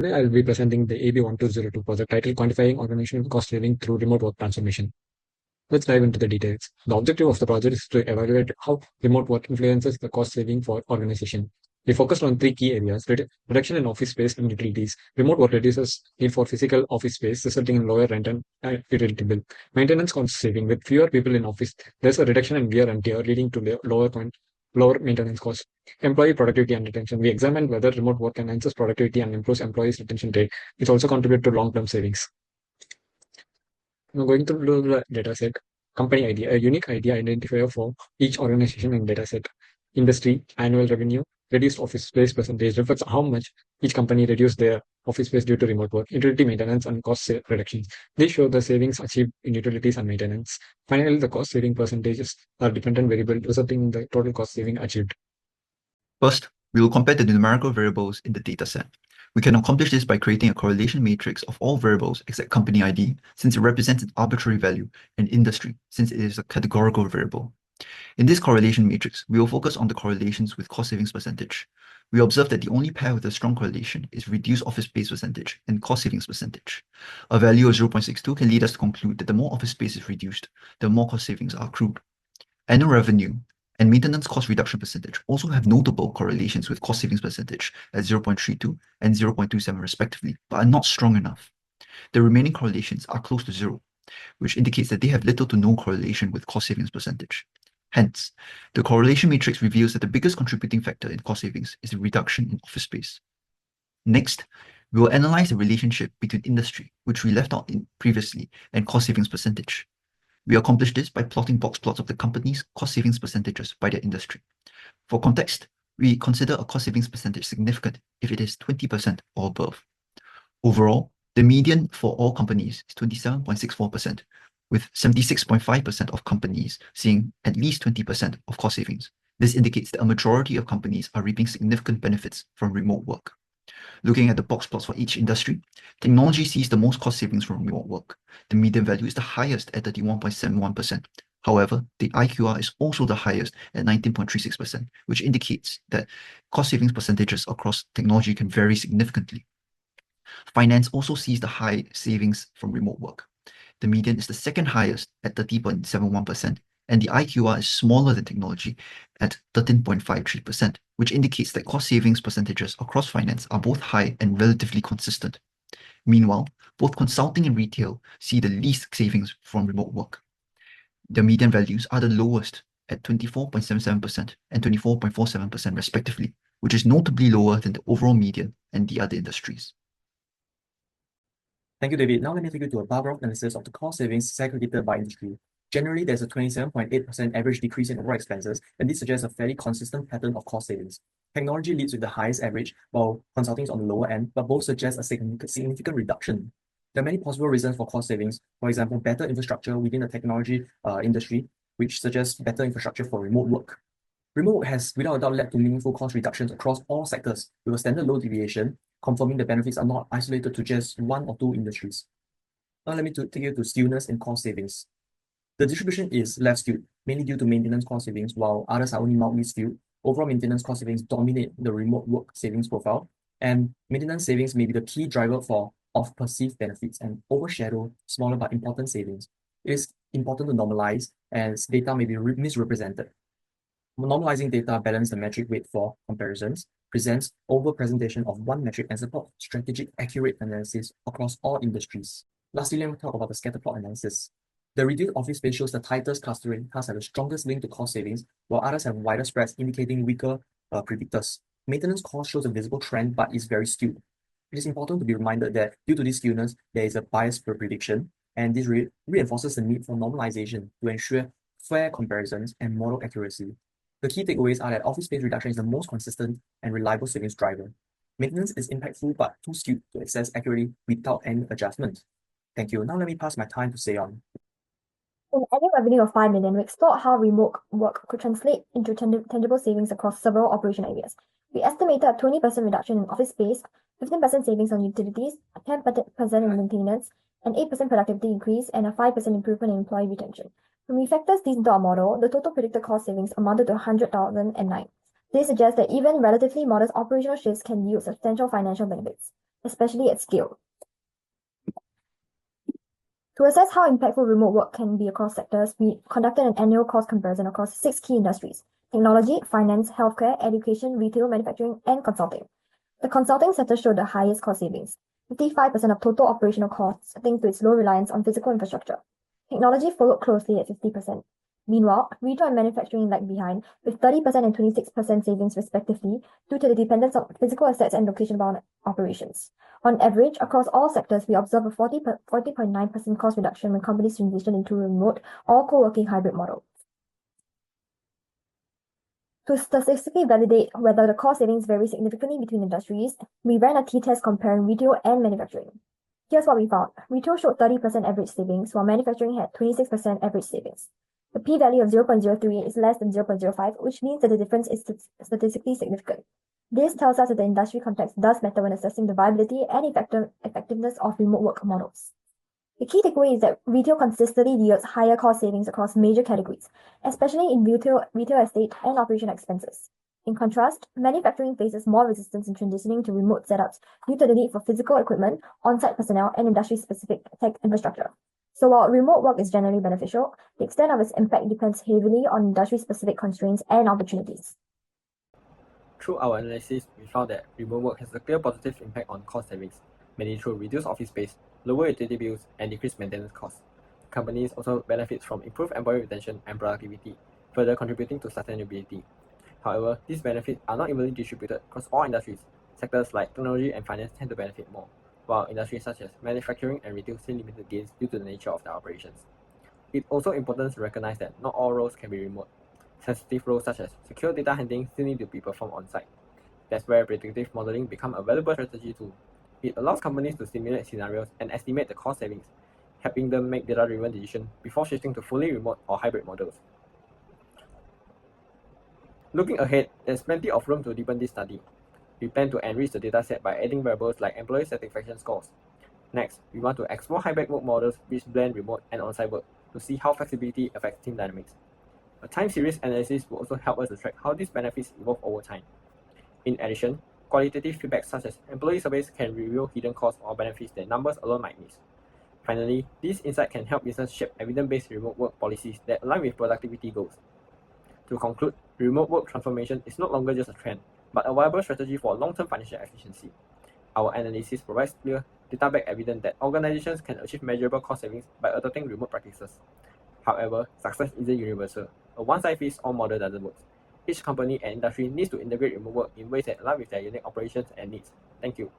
Today, I'll be presenting the AB1202 project titled Quantifying Organizational Cost Saving through Remote Work Transformation. Let's dive into the details. The objective of the project is to evaluate how remote work influences the cost saving for organization. We focused on three key areas: reduction in office space and utilities. Remote work reduces need for physical office space, resulting in lower rent and utility bill. Maintenance cost saving. With fewer people in office, there's a reduction in wear and tear, leading to lower maintenance costs. Employee productivity and retention. We examined whether remote work enhances productivity and improves employees' retention rate, which also contribute to long-term savings. Now going to the dataset. Company ID, a unique ID identifier for each organization in dataset. Industry, annual revenue, reduced office space percentage reflects how much each company reduced their office space due to remote work, utility maintenance, and reductions. These show the savings achieved in utilities and maintenance. Finally, the cost saving percentages are dependent variable, resulting in the total cost saving achieved. First, we will compare the numerical variables in the dataset. We can accomplish this by creating a correlation matrix of all variables except company ID, since it represents an arbitrary value, and industry, since it is a categorical variable. In this correlation matrix, we will focus on the correlations with cost savings percentage. We observe that the only pair with a strong correlation is reduced office space percentage and cost savings percentage. A value of 0.62 can lead us to conclude that the more office space is reduced, the more cost savings are accrued. Annual revenue and maintenance cost reduction percentage also have notable correlations with cost savings percentage at 0.32 and 0.27 respectively, but are not strong enough. The remaining correlations are close to zero, which indicates that they have little to no correlation with cost savings percentage. Hence, the correlation matrix reveals that the biggest contributing factor in cost savings is the reduction in office space. Next, we will analyze the relationship between industry, which we left out in previously, and cost savings percentage. We accomplish this by plotting box plots of the company's cost savings percentages by their industry. For context, we consider a cost savings percentage significant if it is 20% or above. Overall, the median for all companies is 27.64%, with 76.5% of companies seeing at least 20% of cost savings. This indicates that a majority of companies are reaping significant benefits from remote work. Looking at the box plots for each industry, technology sees the most cost savings from remote work. The median value is the highest at 31.71%. However, the IQR is also the highest at 19.36%, which indicates that cost savings percentages across technology can vary significantly. Finance also sees the high savings from remote work. The median is the second highest at 30.71%, and the IQR is smaller than technology at 13.53%, which indicates that cost savings percentages across finance are both high and relatively consistent. Meanwhile, both consulting and retail see the least savings from remote work. The median values are the lowest at 24.77% and 24.47% respectively, which is notably lower than the overall median and the other industries. Thank you, David. Now let me take you to a bar graph analysis of the cost savings segregated by industry. Generally, there's a 27.8% average decrease in overall expenses, and this suggests a fairly consistent pattern of cost savings. Technology leads with the highest average, while consulting is on the lower end, but both suggest a significant reduction. There are many possible reasons for cost savings. For example, better infrastructure within the technology industry, which suggests better infrastructure for remote work. Remote work has, without a doubt, led to meaningful cost reductions across all sectors, with a standard low deviation, confirming the benefits are not isolated to just one or two industries. Now let me take you to skewness in cost savings. The distribution is left skewed, mainly due to maintenance cost savings, while others are only mildly skewed. Overall maintenance cost savings dominate the remote work savings profile, and maintenance savings may be the key driver of perceived benefits and overshadow smaller but important savings. It is important to normalize, as data may be misrepresented. Normalizing data balance the metric weight for comparisons, presents over-presentation of one metric and support strategic accurate analysis across all industries. Lastly, let me talk about the scatter plot analysis. The reduced office space shows the tightest clustering, thus have the strongest link to cost savings, while others have wider spreads indicating weaker predictors. Maintenance cost shows a visible trend but is very skewed. It is important to be reminded that due to this skewness, there is a bias per prediction, and this reinforces the need for normalization to ensure fair comparisons and model accuracy. The key takeaways are that office space reduction is the most consistent and reliable savings driver. Maintenance is impactful but too skewed to assess accurately without any adjustment. Thank you. Now let me pass my time to Seon. In annual revenue of 5 million, we explored how remote work could translate into tangible savings across several operation areas. We estimated a 20% reduction in office space, 15% savings on utilities, 10% in maintenance, an 8% productivity increase, and a 5% improvement in employee retention. When we factor these into our model, the total predicted cost savings amounted to 100,009. This suggests that even relatively modest operational shifts can yield substantial financial benefits. especially at scale. To assess how impactful remote work can be across sectors, we conducted an annual cost comparison across 6 key industries: technology, finance, healthcare, education, retail, manufacturing, and consulting. The consulting sector showed the highest cost savings, 55% of total operational costs, thanks to its low reliance on physical infrastructure. Technology followed closely at 50%. Meanwhile, retail and manufacturing lagged behind, with 30% and 26% savings respectively, due to the dependence on physical assets and location-bound operations. On average, across all sectors, we observe a 40.9% cost reduction when companies transition into a remote or co-working hybrid model. To statistically validate whether the cost savings vary significantly between industries, we ran a t-test comparing retail and manufacturing. Here's what we found. Retail showed 30% average savings, while manufacturing had 26% average savings. The p-value of 0.03 is less than 0.05, which means that the difference is statistically significant. This tells us that the industry context does matter when assessing the viability and effectiveness of remote work models. The key takeaway is that retail consistently yields higher cost savings across major categories, especially in retail estate and operational expenses. In contrast, manufacturing faces more resistance in transitioning to remote setups due to the need for physical equipment, on-site personnel, and industry-specific tech infrastructure. So while remote work is generally beneficial, the extent of its impact depends heavily on industry-specific constraints and opportunities. Through our analysis, we found that remote work has a clear positive impact on cost savings, mainly through reduced office space, lower utility bills, and decreased maintenance costs. Companies also benefit from improved employee retention and productivity, further contributing to sustainability. However, these benefits are not evenly distributed across all industries. Sectors like technology and finance tend to benefit more, while industries such as manufacturing and retail see limited gains due to the nature of their operations. It's also important to recognize that not all roles can be remote. Sensitive roles such as secure data handling still need to be performed on-site. That's where predictive modeling becomes a valuable strategy tool. It allows companies to simulate scenarios and estimate the cost savings, helping them make data-driven decisions before shifting to fully remote or hybrid models. Looking ahead, there's plenty of room to deepen this study. We plan to enrich the dataset by adding variables like employee satisfaction scores. Next, we want to explore hybrid work models which blend remote and on-site work to see how flexibility affects team dynamics. A time series analysis will also help us to track how these benefits evolve over time. In addition, qualitative feedback such as employee surveys can reveal hidden costs or benefits that numbers alone might miss. Finally, this insight can help businesses shape evidence-based remote work policies that align with productivity goals. To conclude, remote work transformation is no longer just a trend, but a viable strategy for long-term financial efficiency. Our analysis provides clear, data-backed evidence that organizations can achieve measurable cost savings by adopting remote practices. However, success isn't universal. A one-size-fits-all model doesn't work. Each company and industry needs to integrate remote work in ways that align with their unique operations and needs. Thank you.